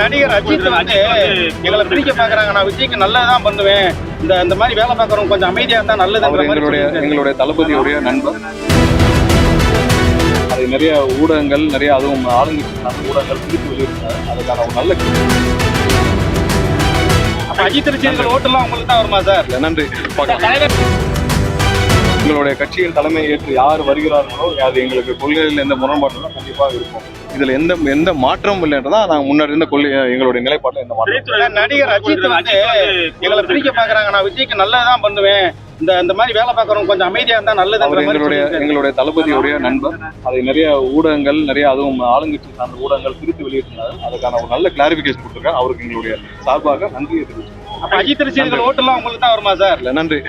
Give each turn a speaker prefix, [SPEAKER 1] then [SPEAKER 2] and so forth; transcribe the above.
[SPEAKER 1] நடிகர் அஜித் வந்து எங்களை பிரிக்க பாக்குறாங்க. நான் விஜய்க்கு நல்லதான் பண்ணுவேன். இந்த மாதிரி வேலை பார்க்கறவங்க கொஞ்சம் அமைதியா இருந்தா நல்லது.
[SPEAKER 2] எங்களுடைய தளபதியுடைய நண்பர். அது நிறைய ஊடகங்கள், நிறைய அதுவும் ஆளுங்கட்சி ஊடகங்கள் பிரித்து வெளியிட்டாங்க. அதுக்கான ஒரு நல்ல
[SPEAKER 1] அஜித் ரசிகர்கள் ஓட்டெல்லாம் உங்களுக்கு தான் வருமா சார்?
[SPEAKER 2] நன்றி. எங்களுடைய கட்சியின் தலைமை ஏற்று யார் வருகிறார்களோ அது எங்களுக்கு கொள்கையில் எந்த முரண்பாடும் கண்டிப்பாக இருக்கும். இதுல எந்த மாற்றமும் இல்லைன்றதான் நாங்க முன்னாடி இருந்த எங்களுடைய நிலைப்பாட்டில் எந்த மாற்றம்.
[SPEAKER 1] நடிகர் அஜித் வந்து எங்களை பிரிக்க பாக்குறாங்க. நான் விஜய்க்கு நல்லதான் பண்ணுவேன். இந்த மாதிரி வேலை பார்க்கறவங்க கொஞ்சம் அமைதியா இருந்தா நல்லது.
[SPEAKER 2] எங்களுடைய தளபதியுடைய நண்பர். அது நிறைய ஊடகங்கள், நிறைய அதுவும் ஆளுங்கட்சி சார்ந்த ஊடகங்கள் பிரித்து வெளியிட்டாங்க. அதுக்கான ஒரு நல்ல கிளாரிபிகேஷன் கொடுத்துருக்கேன். அவருக்கு எங்களுடைய சார்பாக நன்றியை தெரிவிச்சுக்கிறேன்.
[SPEAKER 1] அஜித் ரசிகர்கள் ஓட்டெல்லாம் உங்களுக்கு தான் வருமா சார்?
[SPEAKER 2] நன்றி.